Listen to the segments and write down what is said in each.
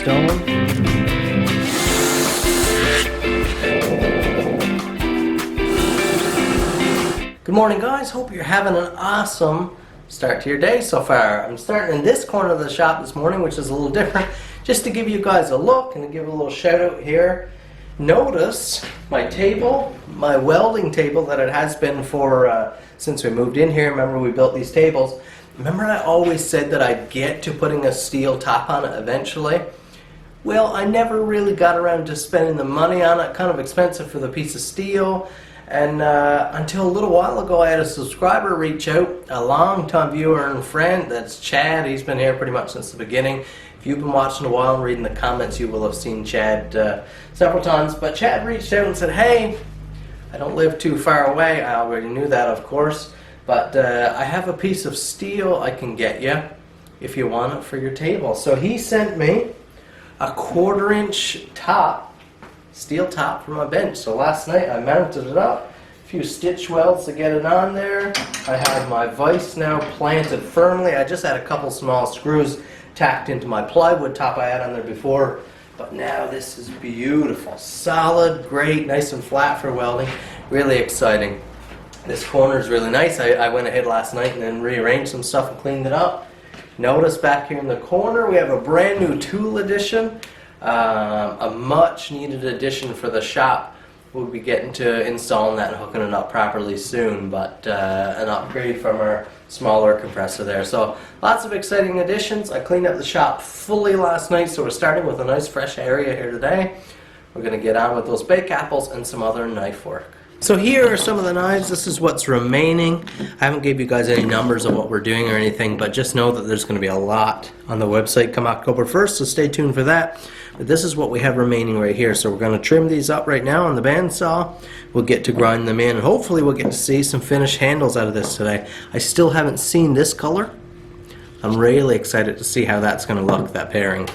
stone. Good morning, guys. Hope you're having an awesome start to your day so far. I'm starting in this corner of the shop this morning, which is a little different, just to give you guys a look and to give a little shout out here. Notice my table, my welding table that it has been for since we moved in here. Remember, we built these tables. Remember, I always said that I'd get to putting a steel top on it eventually. Well, I never really got around to spending the money on it. Kind of expensive for the piece of steel. And until a little while ago, I had a subscriber reach out, a long-time viewer and friend. That's Chad. He's been here pretty much since the beginning. If you've been watching a while and reading the comments, you will have seen Chad several times. But Chad reached out and said, hey, I don't live too far away. I already knew that, of course. But I have a piece of steel I can get you if you want it for your table. So he sent me a 1/4-inch top, steel top for my bench. So last night I mounted it up, a few stitch welds to get it on there. I have my vise now planted firmly. I just had a couple small screws tacked into my plywood top I had on there before, but now this is beautiful, solid, great, nice and flat for welding. Really exciting. This corner is really nice. I went ahead last night and then rearranged some stuff and cleaned it up. Notice back here in the corner we have a brand new tool addition, a much needed addition for the shop. We'll be getting to installing that and hooking it up properly soon, but an upgrade from our smaller compressor there. So lots of exciting additions. I cleaned up the shop fully last night, so we're starting with a nice fresh area here today. We're going to get on with those bake apples and some other knife work. So here are some of the knives. This is what's remaining. I haven't gave you guys any numbers of what we're doing or anything, but just know that there's going to be a lot on the website come October 1st, so stay tuned for that. But this is what we have remaining right here. So we're going to trim these up right now on the bandsaw. We'll get to grind them in, and hopefully we'll get to see some finished handles out of this today. I still haven't seen this color. I'm really excited to see how that's going to look, that pairing.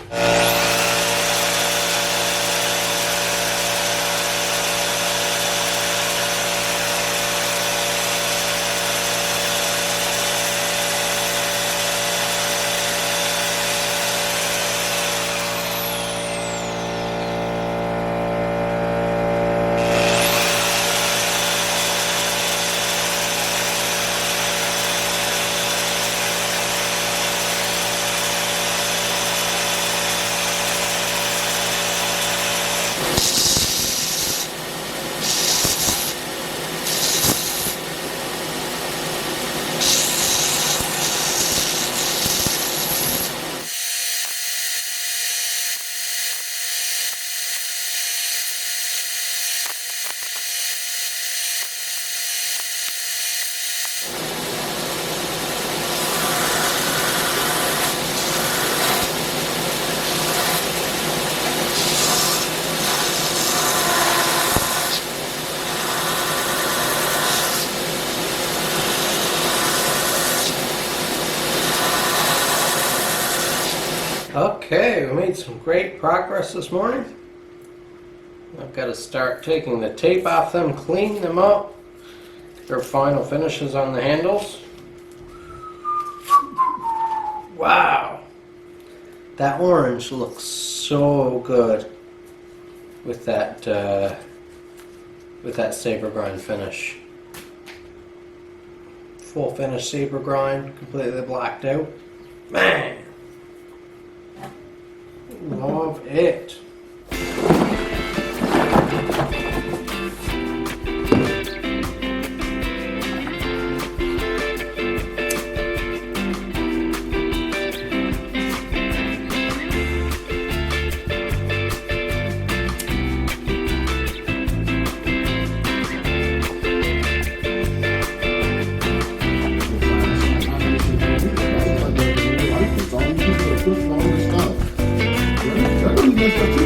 Okay, we made some great progress this morning. I've got to start taking the tape off them, clean them up, their final finishes on the handles. Wow, that orange looks so good with that saber grind finish. Full finish saber grind, completely blacked out. Man, love it. Mr.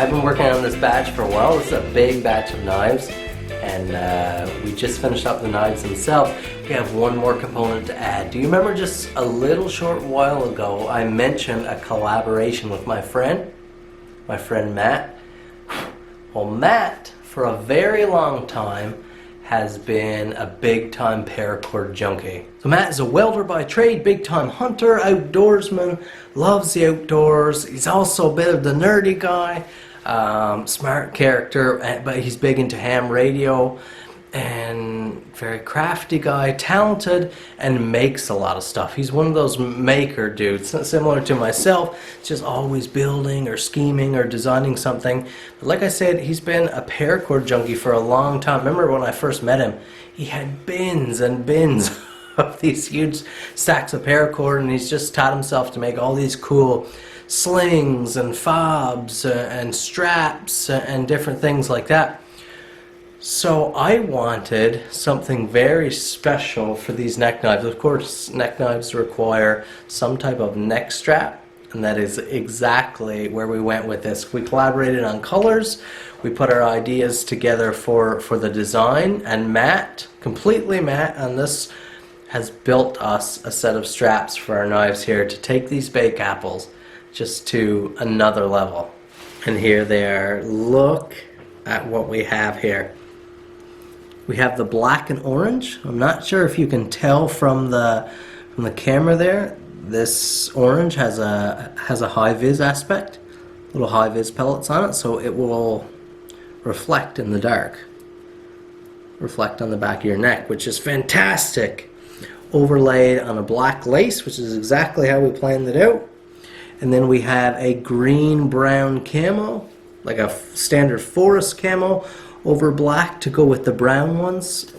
I've been working on this batch for a while. It's a big batch of knives, and we just finished up the knives themselves. We have one more component to add. Do you remember just a little short while ago I mentioned a collaboration with my friend Matt? Well, Matt, for a very long time, has been a big-time paracord junkie. So Matt is a welder by trade, big-time hunter, outdoorsman, loves the outdoors. He's also a bit of the nerdy guy, smart character, but he's big into ham radio, and very crafty guy, talented, and makes a lot of stuff. He's one of those maker dudes, similar to myself, just always building or scheming or designing something. But like I said, he's been a paracord junkie for a long time. Remember when I first met him, he had bins and bins of these huge stacks of paracord, and he's just taught himself to make all these cool slings and fobs and straps and different things like that. So I wanted something very special for these neck knives. Of course, neck knives require some type of neck strap, and that is exactly where we went with this. We collaborated on colors, we put our ideas together for the design, and Matt, completely Matt on this, has built us a set of straps for our knives here to take these bake apples just to another level. And here they are. Look at what we have here. We have the black and orange. I'm not sure if you can tell from the camera there. This orange has a high vis aspect, little high vis pellets on it, so it will reflect in the dark, reflect on the back of your neck, which is fantastic. Overlaid on a black lace, which is exactly how we planned it out. And then we have a green brown camo, like a standard forest camo, over black to go with the brown ones.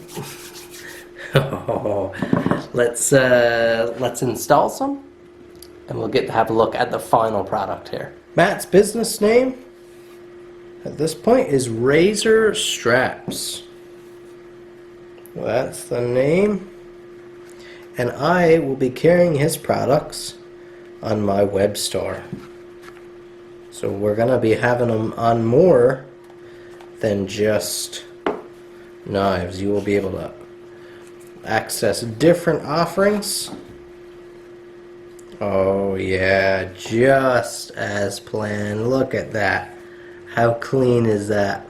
Let's install some, and we'll get to have a look at the final product here. Matt's business name at this point is Razor Straps. That's the name, and I will be carrying his products on my web store. So we're gonna be having them on more than just knives. You will be able to access different offerings. Oh yeah, just as planned. Look at that. How clean is that?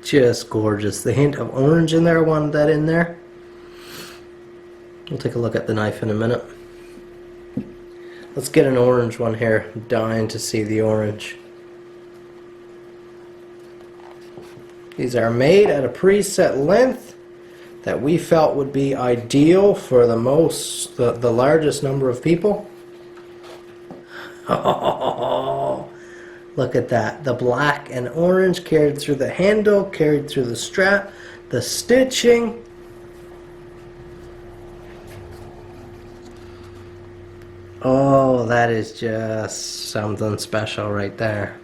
Just gorgeous. The hint of orange in there, I wanted that in there. We'll take a look at the knife in a minute. Let's get an orange one here. I'm dying to see the orange. These are made at a preset length that we felt would be ideal for the largest number of people. Oh, look at that. The black and orange carried through the handle, carried through the strap, the stitching. Oh, that is just something special right there.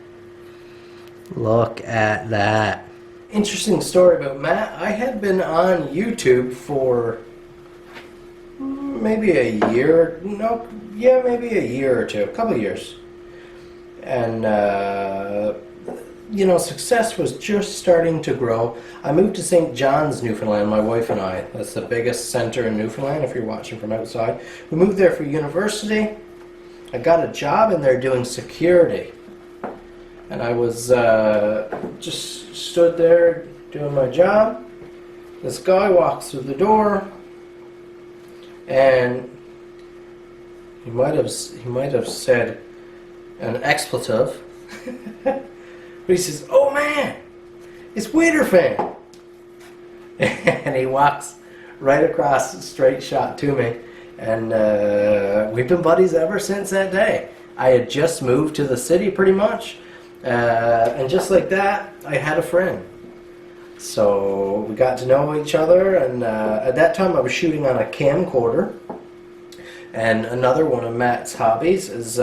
Look at that. Interesting story about Matt. I had been on YouTube for maybe a year, maybe a year or two, a couple of years. And, success was just starting to grow. I moved to St. John's, Newfoundland, my wife and I. That's the biggest center in Newfoundland if you're watching from outside. We moved there for university. I got a job in there doing security. And I was just stood there doing my job. This guy walks through the door, and he might have said an expletive. But he says, "Oh man, it's Winterfang!" And he walks right across, straight shot to me, and we've been buddies ever since that day. I had just moved to the city pretty much, and just like that, I had a friend. So we got to know each other, and at that time I was shooting on a camcorder, and another one of Matt's hobbies is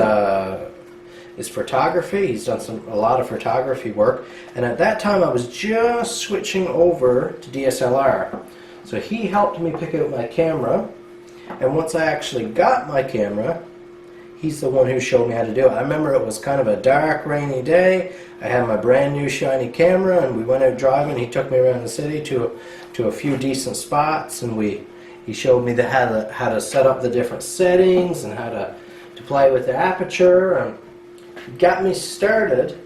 photography. He's done a lot of photography work, and at that time I was just switching over to DSLR. So he helped me pick out my camera, and once I actually got my camera, he's the one who showed me how to do it. I remember it was kind of a dark, rainy day. I had my brand new shiny camera, and we went out driving. He took me around the city to a few decent spots, and he showed me how to set up the different settings and how to play with the aperture, and got me started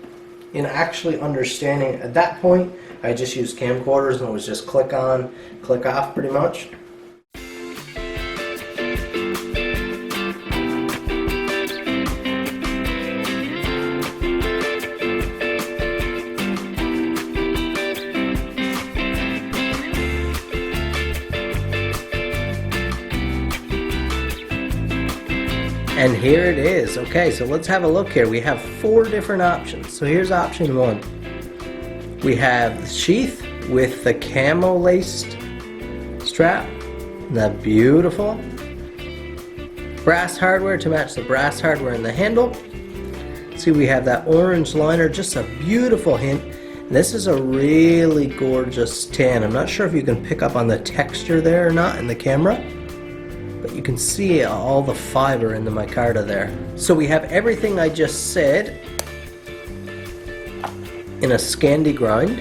in actually understanding. At that point, I just used camcorders, and it was just click on, click off pretty much. And here it is. Okay, so let's have a look here. We have 4 different options. So here's option 1. We have the sheath with the camo laced strap. Isn't that beautiful? Brass hardware to match the brass hardware in the handle. See, we have that orange liner, just a beautiful hint. This is a really gorgeous tan. I'm not sure if you can pick up on the texture there or not in the camera, but you can see all the fiber in the micarta there. So we have everything I just said in a Scandi grind.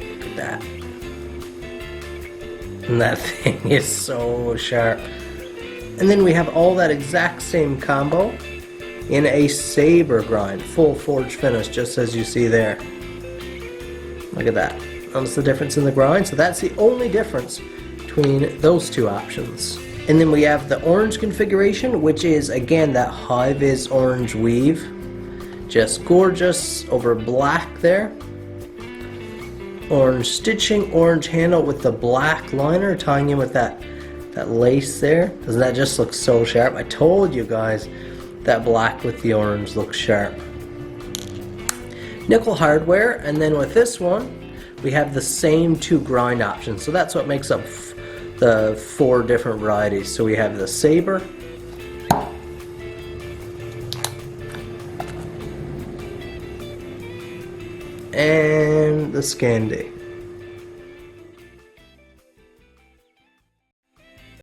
Look at that. And that thing is so sharp. And then we have all that exact same combo in a saber grind, full forge finish, just as you see there. Look at that. Notice the difference in the grind? So that's the only difference between those 2 options. And then we have the orange configuration, which is again that high-vis orange weave. Just gorgeous over black there. Orange stitching, orange handle with the black liner tying in with that lace there. Doesn't that just look so sharp? I told you guys that black with the orange looks sharp. Nickel hardware, and then with this one we have the same 2 grind options. So that's what makes up the 4 different varieties. So we have the saber, and the Scandi.